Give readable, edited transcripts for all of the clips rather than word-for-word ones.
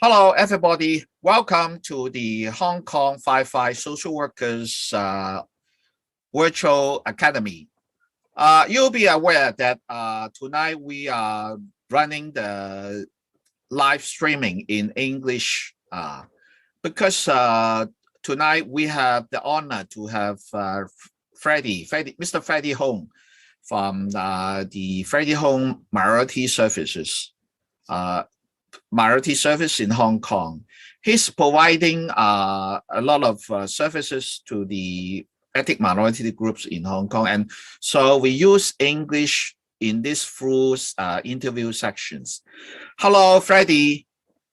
Hello, everybody. Welcome to the Hong Kong 55 Social Workers Virtual Academy. You'll be aware that tonight we are running the live streaming in English because tonight we have the honor to have Mr. Fredie Hong from the Fredie Hong Minority Services. Minority service in Hong Kong. He's providing a lot of services to the ethnic minority groups in Hong Kong. And so we use English in these full interview sections. Hello, Fredie.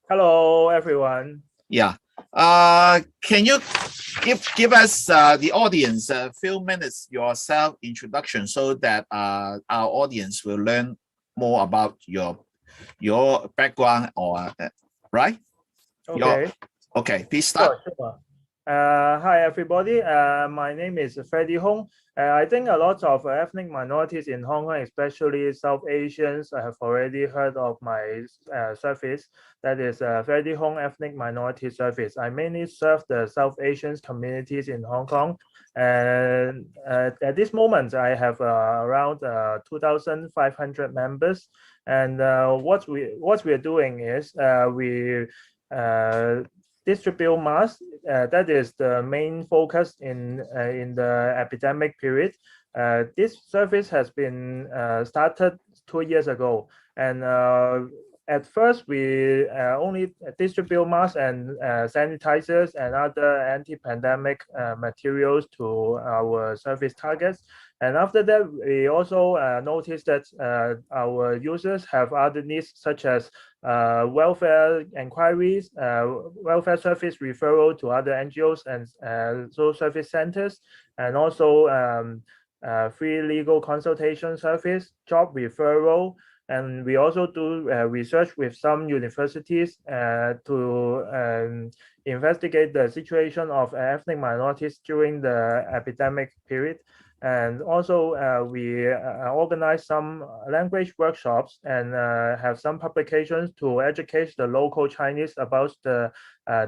Hello, everyone. Yeah. Can you give us, the audience, a few minutes, your self-introduction so that our audience will learn more about your background right? Okay. Okay, please start. Sure. Hi, everybody. My name is Fredie Hong. I think a lot of ethnic minorities in Hong Kong, especially South Asians, have already heard of my service. That is Fredie Hong Ethnic Minority Service. I mainly serve the South Asian communities in Hong Kong. And at this moment, I have around 2,500 members. And what we are doing is we distribute masks. That is the main focus in the epidemic period. This service has been started 2 years ago, and at first we only distribute masks and sanitizers and other anti-pandemic materials to our service targets. And after that, we also noticed that our users have other needs such as welfare inquiries, welfare service referral to other NGOs and social service centers, and also free legal consultation service, job referral. And we also do research with some universities to investigate the situation of ethnic minorities during the epidemic period. And also we organize some language workshops and have some publications to educate the local Chinese about the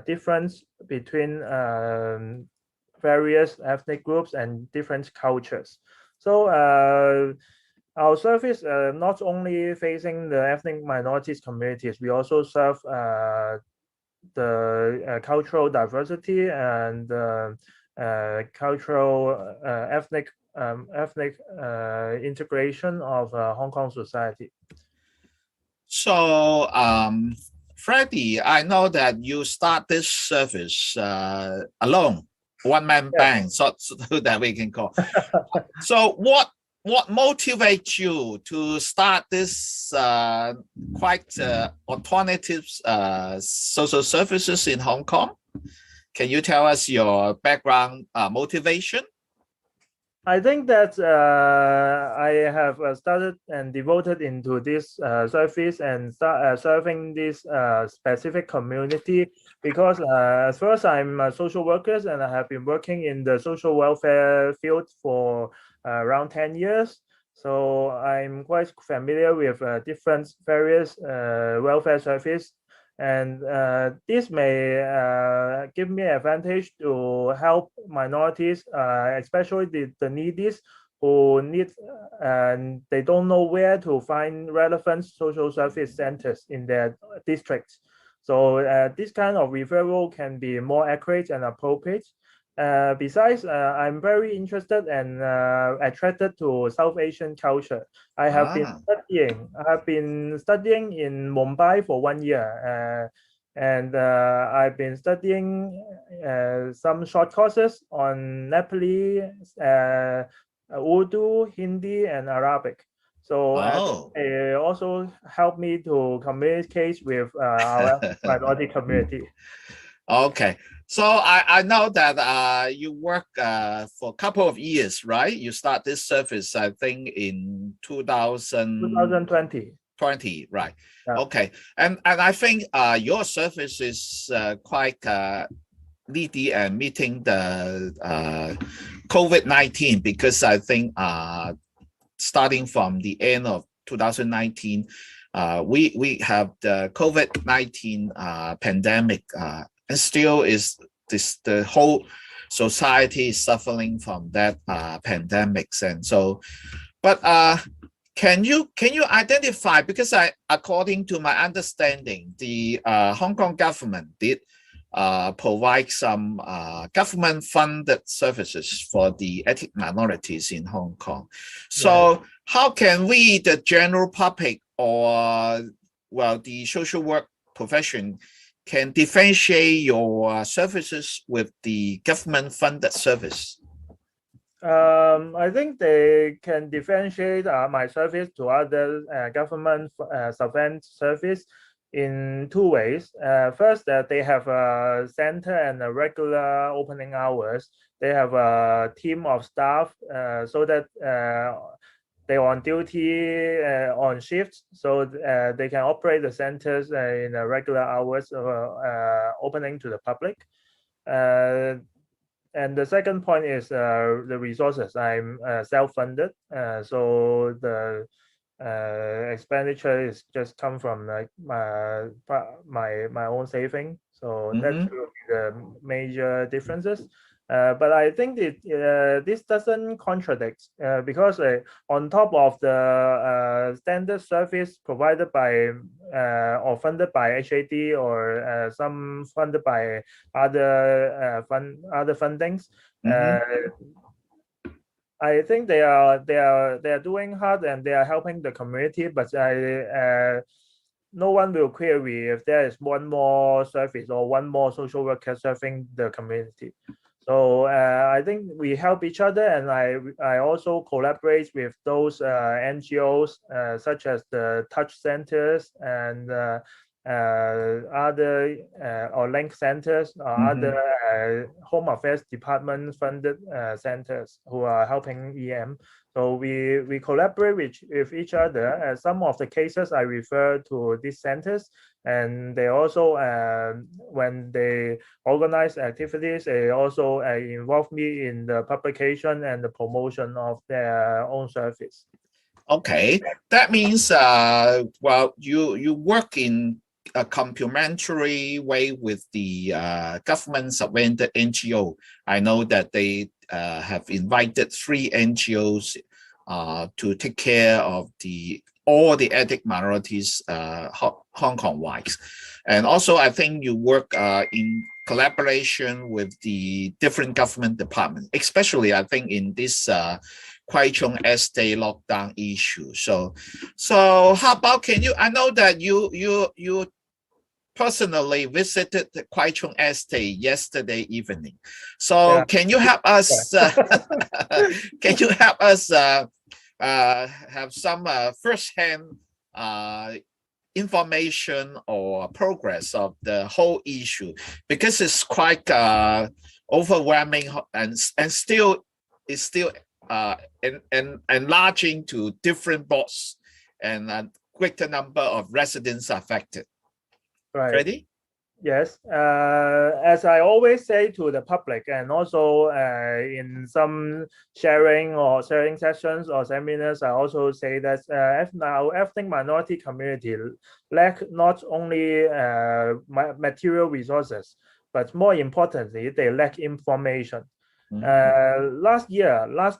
difference between various ethnic groups and different cultures. So our service not only facing the ethnic minorities communities, we also serve the cultural diversity and cultural ethnic integration of Hong Kong society. So, Fredie, I know that you start this service alone, one-man band, so that we can call. So, what motivates you to start this quite alternative social services in Hong Kong? Can you tell us your background motivation? I think that I have started and devoted into this service and start serving this specific community because at first I'm a social worker and I have been working in the social welfare field for around 10 years. So I'm quite familiar with various welfare service. And this may give me advantage to help minorities, especially the needies who need and they don't know where to find relevant social service centers in their districts. So this kind of referral can be more accurate and appropriate. Besides, I'm very interested and attracted to South Asian culture. I have been studying in Mumbai for 1 year, and I've been studying some short courses on Nepali, Urdu, Hindi, and Arabic. So it also helped me to communicate with our minority community. Okay. So I know that you work for a couple of years, right? You start this service, I think, in 2020, right? Yeah. Okay. And I think your service is quite needy and meeting the COVID-19 because I think starting from the end of 2019, we have the COVID-19 pandemic, and still is the whole society is suffering from that pandemics. And so, but can you identify, because according to my understanding, the Hong Kong government did provide some government funded services for the ethnic minorities in Hong Kong. So how can we, the general public, or well, the social work profession, can differentiate your services with the government funded service? I think they can differentiate my service to other government subvented service in two ways. First, that they have a center and a regular opening hours. They have a team of staff so that they're on duty on shifts, so they can operate the centers in a regular hours opening to the public. And the second point is the resources. I'm self-funded, so the expenditure is just come from like my own saving. So that's the major differences. But I think this doesn't contradict because on top of the standard service provided by or funded by HAD or some funded by other fundings, I think they are doing hard and they are helping the community. But no one will query if there is one more service or one more social worker serving the community. So I think we help each other, and I also collaborate with those NGOs such as the touch centers and other or link centers or other home affairs department funded centers who are helping EM. So we collaborate with each other. Some of the cases I refer to these centers, and they also when they organize activities, they also involve me in the publication and the promotion of their own service. Okay, that means well, you work in a complementary way with the government subvented NGO. I know that they have invited 3 NGOs to take care of all the ethnic minorities Hong Kong wise. And also I think you work in collaboration with the different government departments, especially I think in this Kwai Chung Estate lockdown issue. So how about, can you, I know that you personally visited the Kwai Chung Estate yesterday evening. So can you help us can you help us have some first-hand information or progress of the whole issue, because it's quite overwhelming and still is still enlarging to different boards and a greater number of residents affected. Right. Fredie? Yes, as I always say to the public, and also in some sharing sessions or seminars, I also say that now ethnic minority community lack not only material resources, but more importantly, they lack information. Last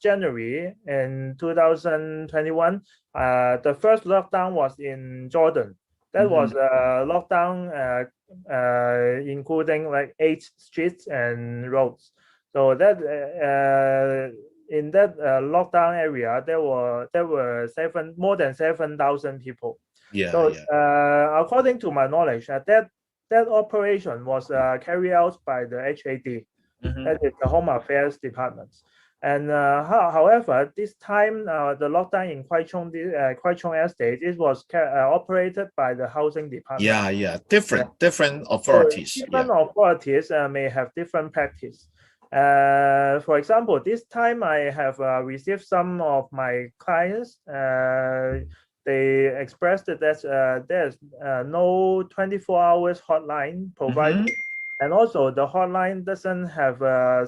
January in 2021, the first lockdown was in Jordan. That was a lockdown including like 8 streets and roads. So that in that lockdown area, there were more than 7,000 people. Yeah. So according to my knowledge, that operation was carried out by the HAD, that is the Home Affairs Department. And however, this time the lockdown in Kwai Chung Estate, it was operated by the housing department. Different authorities. So different authorities may have different practice. For example, this time I have received some of my clients. They expressed that there's no 24 hours hotline provided. And also the hotline doesn't have a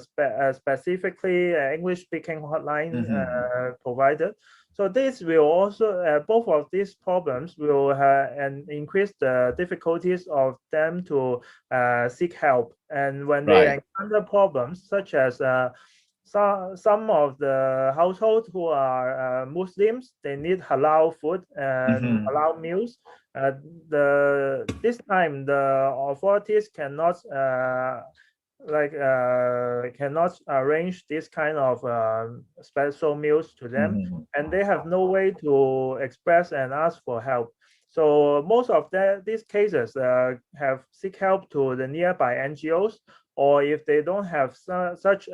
specifically English-speaking hotline provided. So this will also, both of these problems will and increase the difficulties of them to seek help. And when they Right. encounter problems such as some of the households who are Muslims, they need halal food and halal meals. This time the authorities cannot cannot arrange this kind of special meals to them, and they have no way to express and ask for help. So most of these cases have seek help to the nearby NGOs, or if they don't have such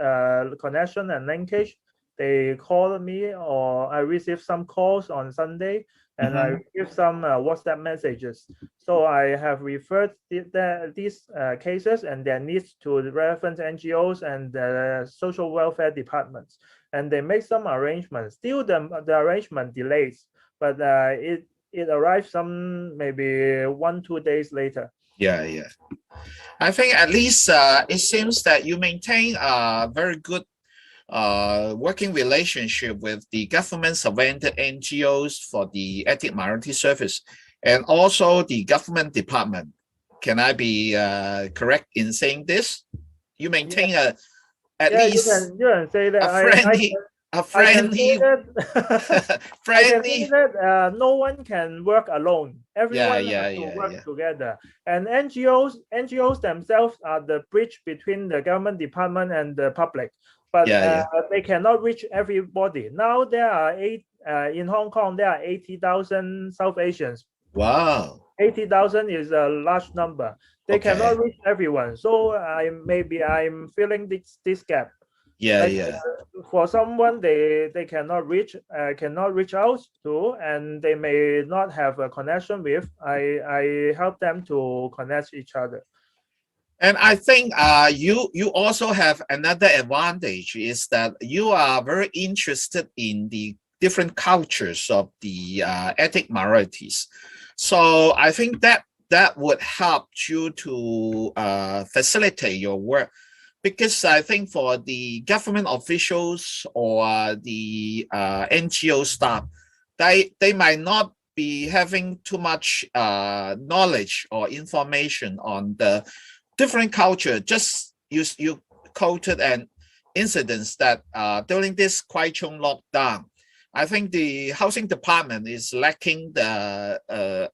connection and linkage, they call me, or I receive some calls on Sunday, and I give some WhatsApp messages. So I have referred these cases and their needs to the relevant NGOs and the social welfare departments, and they make some arrangements. Still, the arrangement delays, but it arrives some maybe 1-2 days later. Yeah. I think at least it seems that you maintain a very good working relationship with the government-subvented NGOs for the ethnic minority service and also the government department. Can I be correct in saying this? You maintain at least you can say that. a friendly I can say that no one can work alone. Everyone has to work together. And NGOs themselves are the bridge between the government department and the public. But they cannot reach everybody. Now there are in Hong Kong, there are 80,000 South Asians. Wow. 80,000 is a large number. They cannot reach everyone. So I'm feeling this gap. For someone they cannot reach out to, and they may not have a connection with, I help them to connect each other. And I think you also have another advantage, is that you are very interested in the different cultures of the ethnic minorities. So I think that would help you to facilitate your work, because I think for the government officials or the NGO staff, they might not be having too much knowledge or information on the different culture. Just you quoted an incidents that during this Kwai Chung lockdown, I think the housing department is lacking the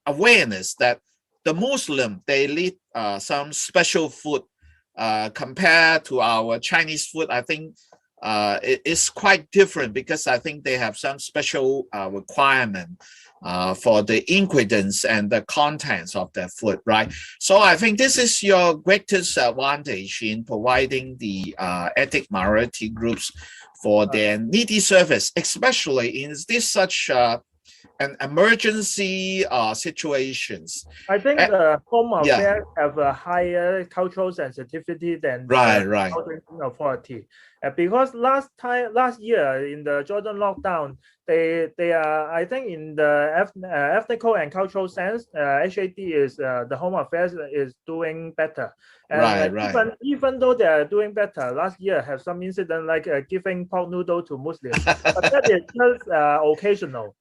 awareness that the Muslim, they need some special food compared to our Chinese food. I think it is quite different, because I think they have some special requirement for the ingredients and the contents of their food, right? So I think this is your greatest advantage in providing the ethnic minority groups for their needy service, especially in this such an emergency situations. I think the Home Affairs have a higher cultural sensitivity than the housing authority, because last year in the Jordan lockdown, they are, I think, in the ethnical and cultural sense, HAD is the Home Affairs is doing better. And even though they are doing better, last year have some incident like giving pork noodle to Muslims, but that is just occasional.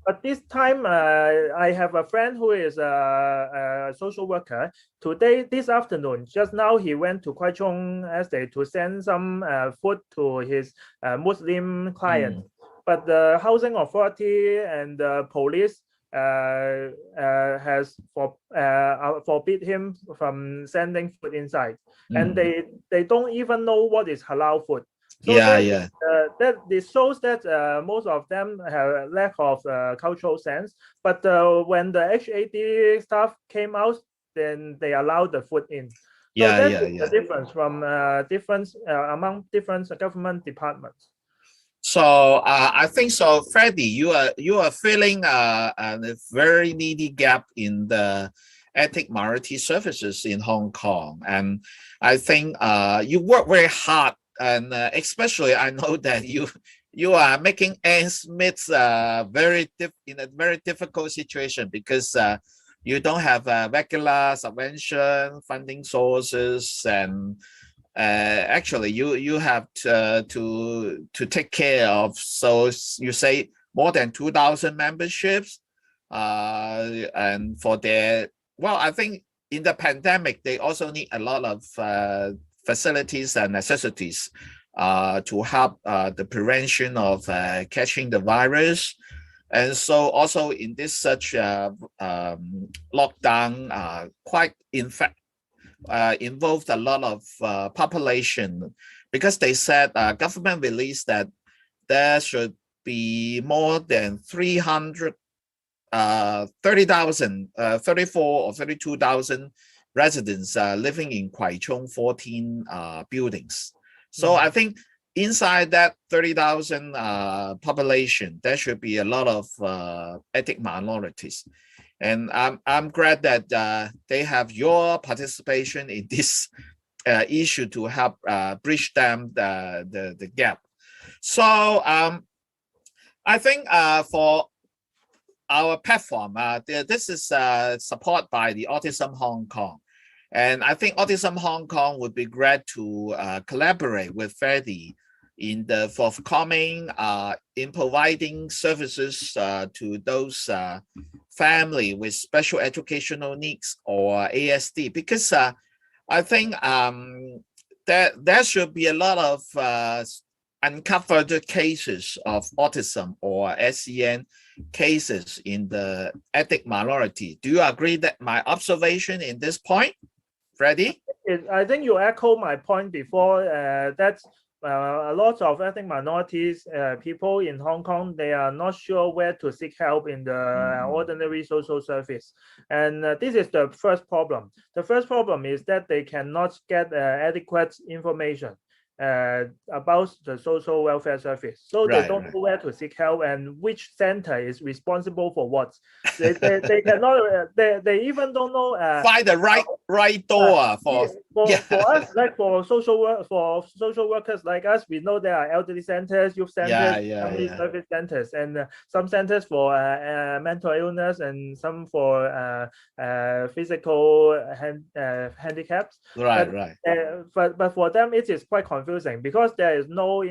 But this time, I have a friend who is a social worker. This afternoon, just now, he went to Kwai Chung Estate to send some food to his Muslim clients. But the housing authority and the police has forbid him from sending food inside, and they don't even know what is halal food. So that this shows that most of them have a lack of cultural sense. But when the HAD staff came out, then they allowed the food in. So that's the difference from among different government departments. So I think so, Fredie, you are feeling a very needy gap in the ethnic minority services in Hong Kong, and I think you work very hard, and especially I know that you are making ends meet in a very difficult situation, because You don't have regular subvention funding sources, and actually you have to take care of. So you say more than 2,000 memberships, and for their, well, I think in the pandemic they also need a lot of facilities and necessities to help the prevention of catching the virus. And so also in this such lockdown, quite in fact involved a lot of population, because they said government released that there should be more than 330,000, 34 or 32,000 residents living in Kwai Chung 14 buildings. So I think inside that 30,000 population, there should be a lot of ethnic minorities. And I'm glad that they have your participation in this issue to help bridge them the gap. So I think for our platform, this is supported by the Autism Hong Kong. And I think Autism Hong Kong would be glad to collaborate with Fredie in the forthcoming in providing services to those family with special educational needs or ASD, because I think there should be a lot of uncovered cases of autism or SEN cases in the ethnic minority. Do you agree that my observation in this point, Fredie? I think you echo my point before, that a lot of ethnic minorities people in Hong Kong, they are not sure where to seek help in the ordinary social service. And this is the first problem. The first problem is that they cannot get adequate information about the social welfare service. So they don't know where to seek help and which center is responsible for what. They cannot, they even don't know find the right door for us, like for social workers like us. We know there are elderly centers, youth centers, family service centers, and some centers for mental illness, and some for physical handicaps. But for them it is quite confusing, because there is no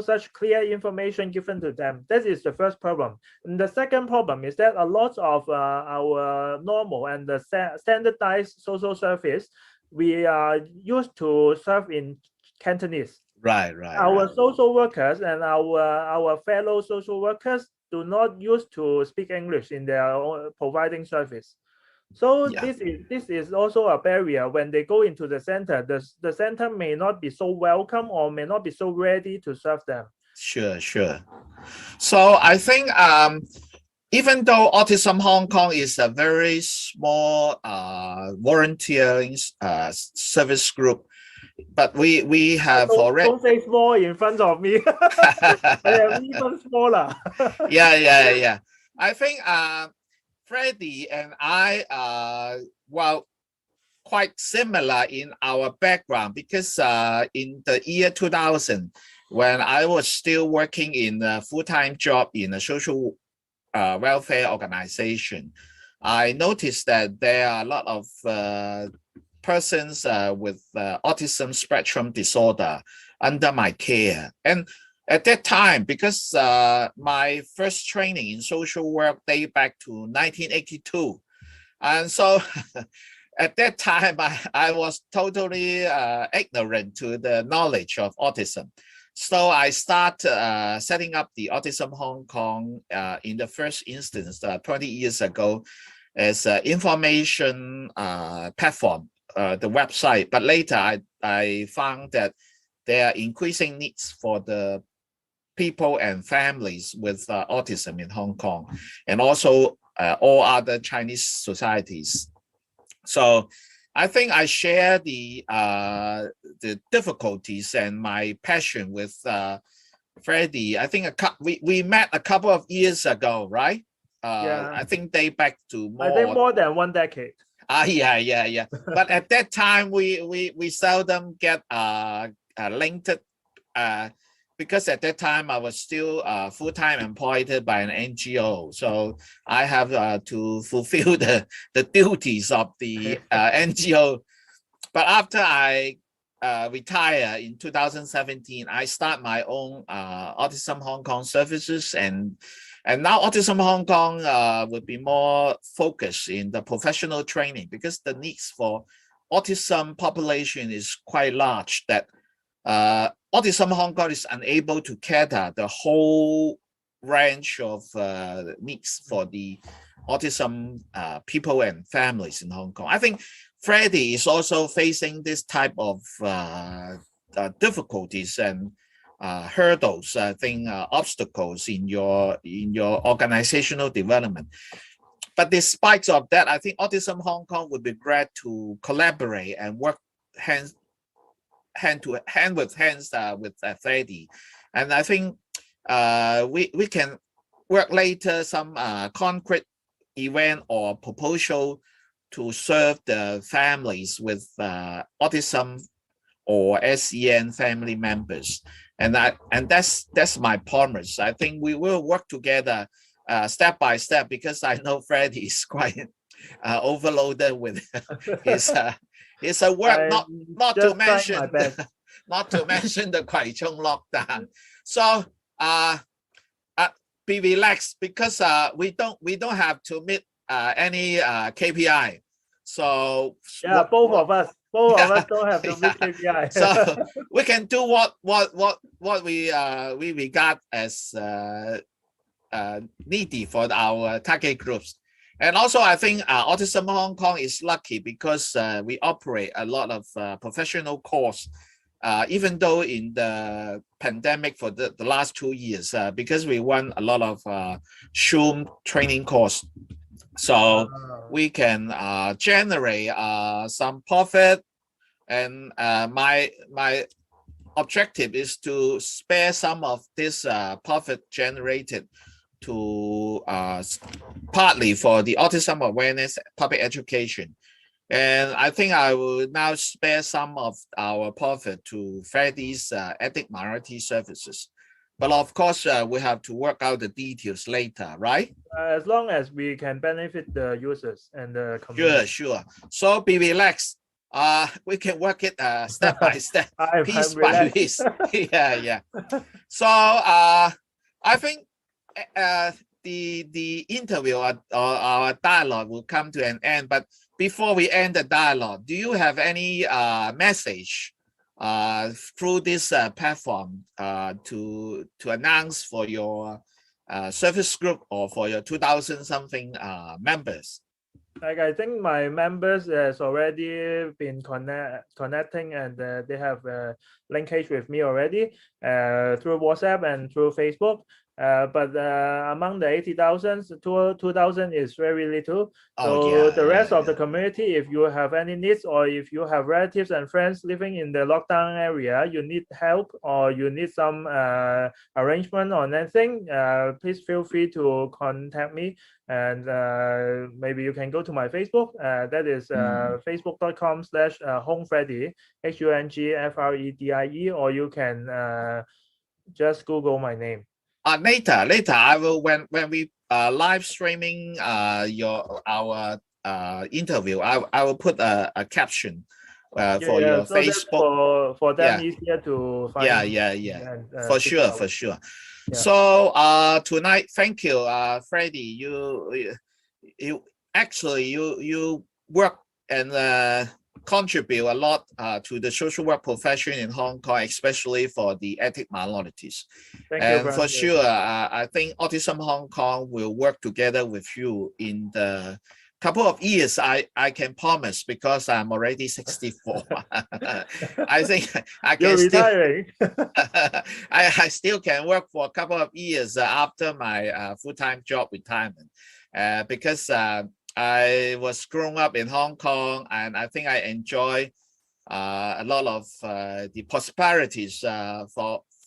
such clear information given to them. That is the first problem. And the second problem is that a lot of our normal and the standardized social service, we are used to serve in Cantonese. Our social workers and our fellow social workers do not use to speak English in their providing service. So this is also a barrier. When they go into the center, the center may not be so welcome or may not be so ready to serve them. Sure. So I think even though Autism Hong Kong is a very small volunteering service group, but we have already. Don't say small in front of me. I am even smaller. Yeah. I think Fredie and I are, well, quite similar in our background, because in the year 2000, when I was still working in a full-time job in a social welfare organization, I noticed that there are a lot of persons with autism spectrum disorder under my care. And at that time, because my first training in social work dates back to 1982, and so at that time I was totally ignorant to the knowledge of autism. So I started setting up the Autism Hong Kong in the first instance 20 years ago as an information platform, the website. But later I found that there are increasing needs for the people and families with autism in Hong Kong, and also all other Chinese societies. So I think I share the difficulties and my passion with Fredie. I think we met a couple of years ago, right? I think they back to more than 1 decade. Yeah. But at that time we seldom get linked because at that time I was still full-time employed by an NGO. So I have to fulfill the duties of the NGO. But after I retire in 2017, I start my own Autism Hong Kong services, and now Autism Hong Kong would be more focused in the professional training, because the needs for autism population is quite large, that Autism Hong Kong is unable to cater the whole range of needs for the autism people and families in Hong Kong. I think Fredie is also facing this type of difficulties and hurdles, I think obstacles in your organizational development. But despite of that, I think Autism Hong Kong would be glad to collaborate and work hand with Fredie. And I think we can work later some concrete event or proposal to serve the families with autism or SEN family members. And that's my promise. I think we will work together step by step, because I know Fredie is quite overloaded with his work, not to mention the Kwai Chung lockdown. So be relaxed, because we don't have to meet any KPI. So yeah, both of us don't have to meet KPI. So we can do what we regard as needy for our target groups. And also, I think Autism Hong Kong is lucky, because we operate a lot of professional course, even though in the pandemic for the last 2 years, because we run a lot of Zoom training course. So we can generate some profit. And my objective is to spare some of this profit generated to partly for the autism awareness, public education. And I think I will now spare some of our profit to Fredie's ethnic minority services. But of course, we have to work out the details later, right? As long as we can benefit the users and the community. Sure. So be relaxed. We can work it step by step, piece by piece. Yeah. So I think the interview or our dialogue will come to an end. But before we end the dialogue, do you have any message through this platform to announce for your service group or for your 2,000 something members? Like, I think my members has already been connecting, and they have a linkage with me already through WhatsApp and through Facebook. But among the 80,000, 2,000 is very little. So the rest of the community, if you have any needs, or if you have relatives and friends living in the lockdown area, you need help, or you need some arrangement on anything, please feel free to contact me. And maybe you can go to my Facebook. That is facebook.com/HongFredie, HUNGFREDIE, or you can just Google my name. Later I will, when we live streaming our interview, I will put a caption for your so Facebook for them easier to find. And, for sure. Yeah. So tonight, thank you, Fredie. You actually work and contribute a lot to the social work profession in Hong Kong, especially for the ethnic minorities. Thank and you, for sure, I think Autism Hong Kong will work together with you in the couple of years. I can promise, because I'm already 64. I think I can retiring. I still can work for a couple of years after my full-time job retirement, because I was growing up in Hong Kong, and I think I enjoy a lot of the prosperities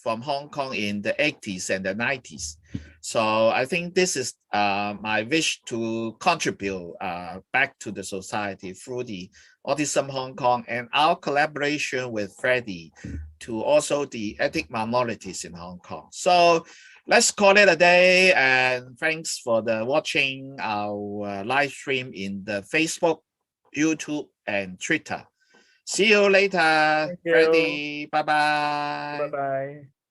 from Hong Kong in the 80s and the 90s. So I think this is my wish to contribute back to the society through the Autism Hong Kong and our collaboration with Fredie to also the ethnic minorities in Hong Kong. So let's call it a day, and thanks for the watching our live stream in the Facebook, YouTube, and Twitter. See you later, Thank you. Fredie. Bye-bye. Bye bye.